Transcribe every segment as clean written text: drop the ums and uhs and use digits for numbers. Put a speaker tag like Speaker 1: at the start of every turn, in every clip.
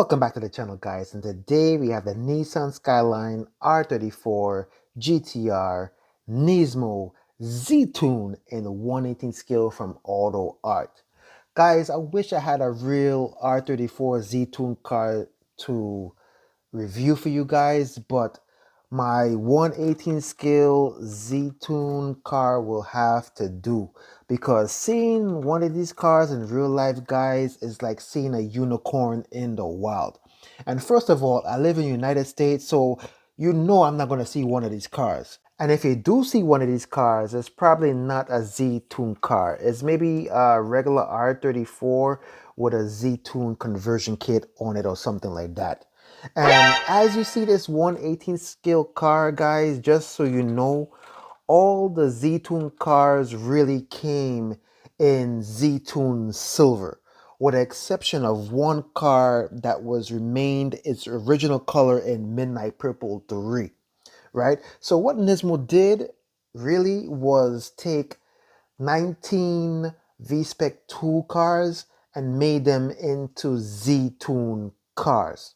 Speaker 1: Welcome back to the channel, guys, and today we have the Nissan Skyline R34 GT-R Nismo Z-tune in 1/18 scale from AUTOart. Guys, I wish I had a real R34 Z-tune car to review for you guys, but my 1/18 scale Z-tune car will have to do, because seeing one of these cars in real life, guys, is like seeing a unicorn in the wild. And first of all, I live in the United States, so you know I'm not going to see one of these cars. And if you do see one of these cars, it's probably not a Z-tune car. It's maybe a regular R34 with a Z-tune conversion kit on it or something like that. And as you see this 1/18 scale car, guys, just so you know, all the Ztune cars really came in Ztune Silver, with the exception of one car that was remained its original color in Midnight Purple 3, right? So what Nismo did really was take 19 v-spec 2 cars and made them into Ztune cars.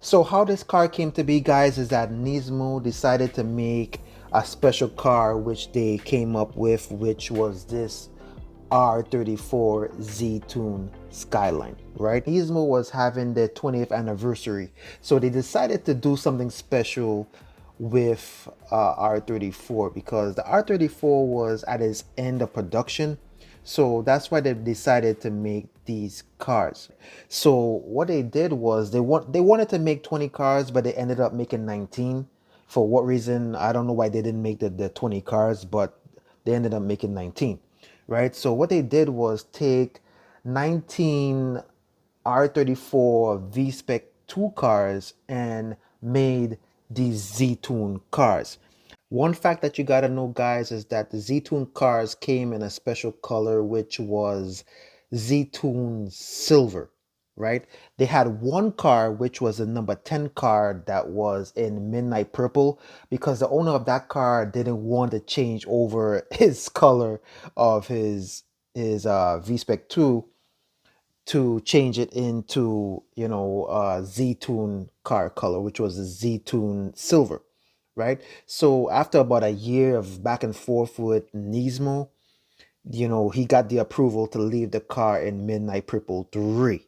Speaker 1: So how this car came to be, guys, is that Nismo decided to make a special car which they came up with, which was this R34 Z-tune Skyline, right? Nismo was having their 20th anniversary, so they decided to do something special with R34, because the R34 was at its end of production. So that's why they decided to make these cars. So what they did was they wanted to make 20 cars, but they ended up making 19. For what reason? I don't know why they didn't make the 20 cars, but they ended up making 19. Right? So what they did was take 19 R34 v-spec 2 cars and made these Ztune cars. One fact that you gotta know, guys, is that the Ztune cars came in a special color, which was Ztune Silver, right? They had one car, which was a number 10 car that was in midnight purple, because the owner of that car didn't want to change over his color of his V-Spec 2 to change it into, Ztune car color, which was the Ztune Silver, right? So after about a year of back and forth with Nismo, he got the approval to leave the car in Midnight Purple 3.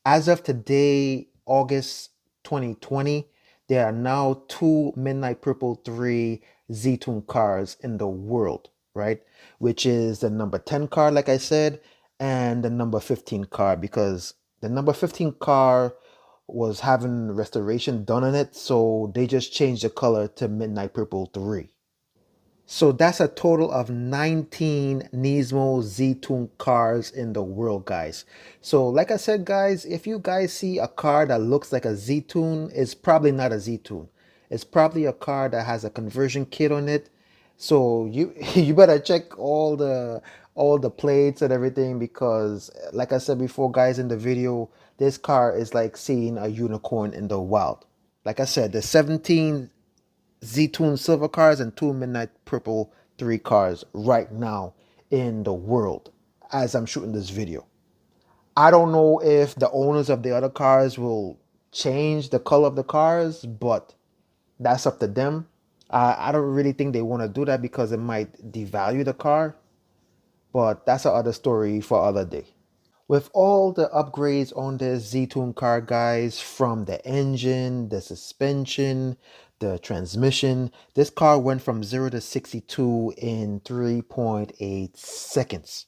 Speaker 1: As of today, August 2020, there are now two Midnight Purple 3 Ztune cars in the world, right? Which is the number 10 car, like I said, and the number 15 car, because the number 15 car was having restoration done on it, so they just changed the color to Midnight Purple 3. So that's a total of 19 Nismo Z-tune cars in the world, guys. So like I said, guys, if you guys see a car that looks like a Z-tune, it's probably not a Z-tune. It's probably a car that has a conversion kit on it. So you you better check all the plates and everything, because like I said before, guys, in the video, this car is like seeing a unicorn in the wild. Like I said, the 17 Ztune Silver cars and two Midnight Purple 3 cars right now in the world as I'm shooting this video. I don't know if the owners of the other cars will change the color of the cars, but that's up to them. I don't really think they want to do that because it might devalue the car, but that's another story for other day. With all the upgrades on this Ztune car, guys, from the engine, the suspension, the transmission, this car went from 0 to 62 in 3.8 seconds.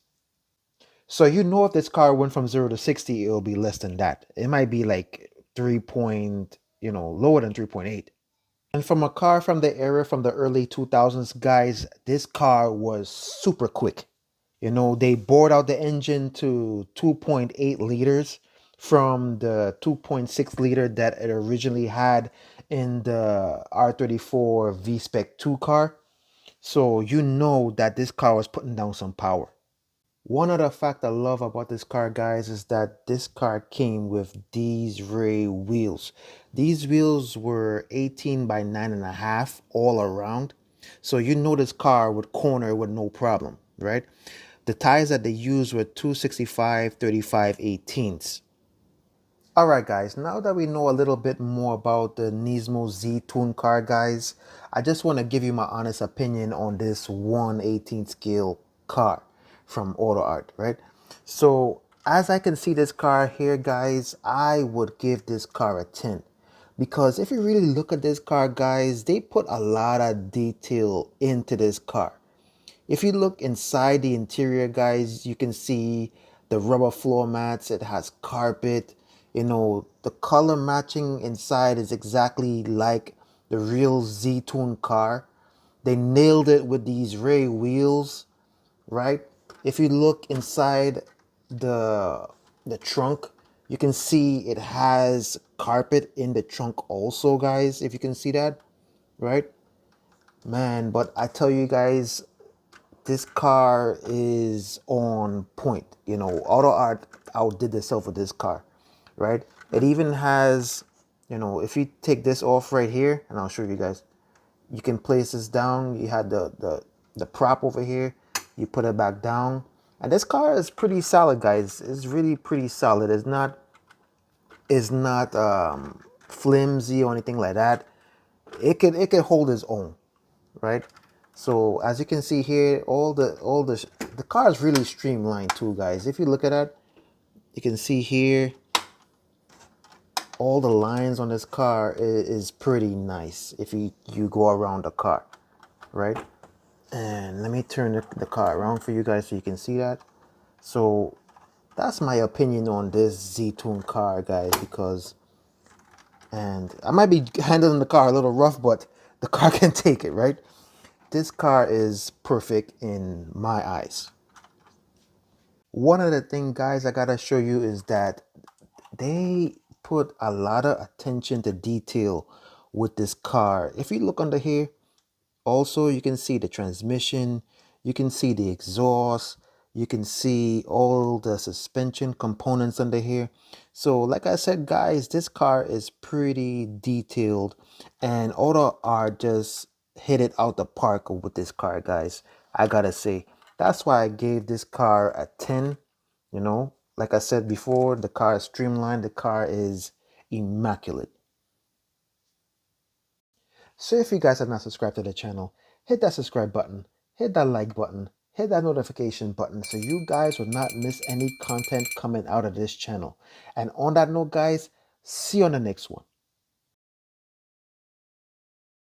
Speaker 1: So if this car went from 0 to 60, it'll be less than that. It might be like 3 point, lower than 3.8. And from a car from the era from the early 2000s, guys, this car was super quick. They bored out the engine to 2.8 liters from the 2.6 liter that it originally had in the R34 v-spec 2 car. So that this car was putting down some power. One other fact I love about this car, guys, is that this car came with these Ray wheels. These wheels were 18 by 9.5 all around. So this car would corner with no problem, right? The tires that they used were 265 35 18s. All right, guys, now that we know a little bit more about the Nismo Z-tune car, guys, I just want to give you my honest opinion on this 1/18 scale car from AUTOart, right? So as I can see this car here, guys, I would give this car a 10. Because if you really look at this car, guys, they put a lot of detail into this car. If you look inside the interior, guys, you can see the rubber floor mats. It has carpet. The color matching inside is exactly like the real Z-tune car. They nailed it with these Ray wheels, right? If you look inside the trunk, you can see it has carpet in the trunk also, guys, if you can see that, right? Man, but I tell you guys, this car is on point. AUTOart outdid themselves with this car, right? It even has, if you take this off right here, and I'll show you guys, you can place this down. You had the prop over here. You put it back down, and this car is pretty solid, guys. It's really pretty solid. It's not flimsy or anything like that. It could hold its own, right? So as you can see here, the car is really streamlined too, guys. If you look at that, you can see here all the lines on this car is pretty nice if you go around the car, right? And let me turn the car around for you guys so you can see that. So that's my opinion on this Ztune car, guys, because, and I might be handling the car a little rough, but the car can take it, right? This car is perfect in my eyes. One of the things, guys, I gotta show you is that they put a lot of attention to detail with this car. If you look under here, also you can see the transmission, you can see the exhaust, you can see all the suspension components under here. So like I said, guys, this car is pretty detailed, and AUTOart just hit it out the park with this car, guys. I gotta say, that's why I gave this car a 10. You know, like I said before, the car is streamlined, the car is immaculate. So if you guys have not subscribed to the channel, hit that subscribe button, hit that like button, hit that notification button so you guys will not miss any content coming out of this channel. And on that note, guys, see you on the next one.